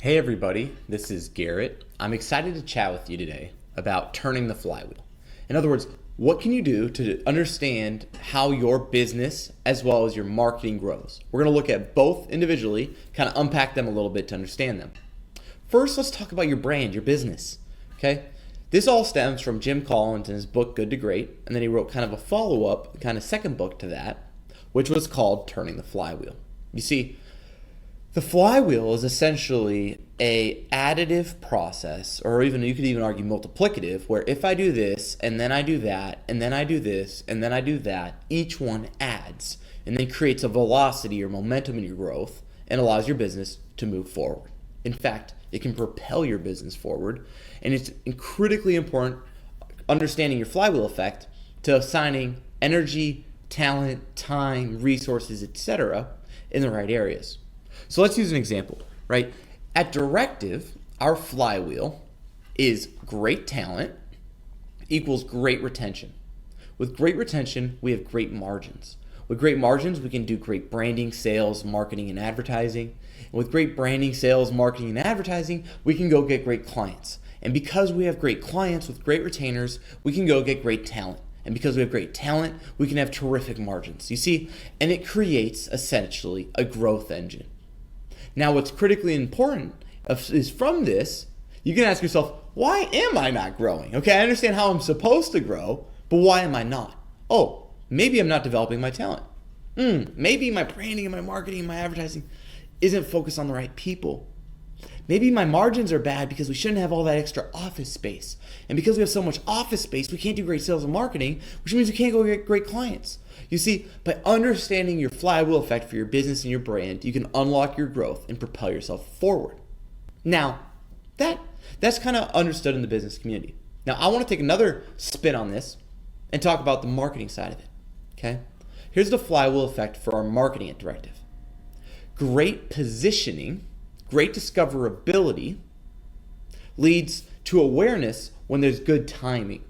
Hey everybody, this is Garrett. I'm excited to chat with you today about turning the flywheel. In other words, what can you do to understand how your business as well as your marketing grows? We're going to look at both individually, kind of unpack them a little bit to understand them. First, let's talk about your brand, your business. Okay? This all stems from Jim Collin in his book Good to Great, and then he wrote kind of a follow-up, kind of second book to that, which was called Turning the Flywheel. You see, the flywheel is essentially a additive process, or even you could even argue multiplicative, where if I do this, and then I do that, and then I do this, and then I do that, each one adds, and then creates a velocity or momentum in your growth, and allows your business to move forward. In fact, it can propel your business forward, and it's critically important understanding your flywheel effect to assigning energy, talent, time, resources, etc. in the right areas. So let's use an example, right? At Directive, our flywheel is great talent equals great retention. With great retention, we have great margins. With great margins, we can do great branding, sales, marketing, and advertising. And with great branding, sales, marketing, and advertising, we can go get great clients. And because we have great clients with great retainers, we can go get great talent. And because we have great talent, we can have terrific margins. You see, and it creates essentially a growth engine. Now, what's critically important is from this, you can ask yourself, why am I not growing? Okay, I understand how I'm supposed to grow, but why am I not? Oh, maybe I'm not developing my talent. Maybe my branding and my marketing and my advertising isn't focused on the right people. Maybe my margins are bad because we shouldn't have all that extra office space. And because we have so much office space, we can't do great sales and marketing, which means we can't go get great clients. You see, by understanding your flywheel effect for your business and your brand, you can unlock your growth and propel yourself forward. Now, that's kind of understood in the business community. Now, I want to take another spin on this and talk about the marketing side of it. Okay? Here's the flywheel effect for our marketing at Directive. Great positioning, great discoverability leads to awareness when there's good timing.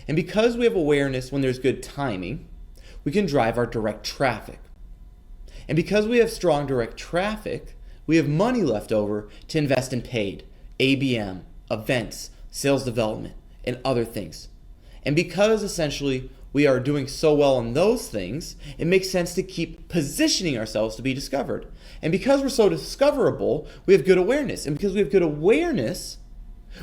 And because we have awareness when there's good timing, we can drive our direct traffic. And because we have strong direct traffic, we have money left over to invest in paid, ABM, events, sales development, and other things. And because essentially we are doing so well in those things, it makes sense to keep positioning ourselves to be discovered. And because we're so discoverable, we have good awareness. And because we have good awareness,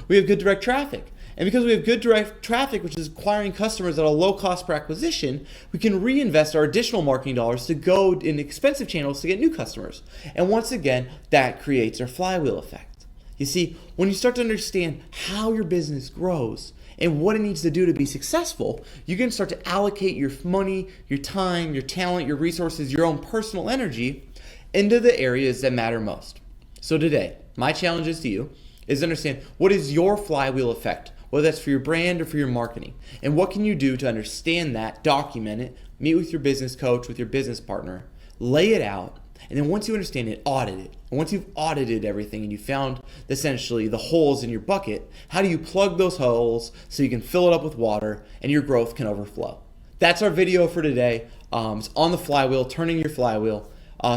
we have good direct traffic. And because we have good direct traffic, which is acquiring customers at a low cost per acquisition, we can reinvest our additional marketing dollars to go in expensive channels to get new customers. And once again, that creates our flywheel effect. You see, when you start to understand how your business grows and what it needs to do to be successful, you can start to allocate your money, your time, your talent, your resources, your own personal energy into the areas that matter most. So today, my challenge is to you is to understand what is your flywheel effect, whether that's for your brand or for your marketing. And what can you do to understand that, document it, meet with your business coach, with your business partner, lay it out, and then once you understand it, audit it. And once you've audited everything and you found essentially the holes in your bucket, how do you plug those holes so you can fill it up with water and your growth can overflow? That's our video for today. It's on the flywheel, turning your flywheel.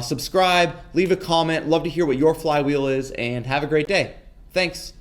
Subscribe, leave a comment. Love to hear what your flywheel is, and have a great day. Thanks.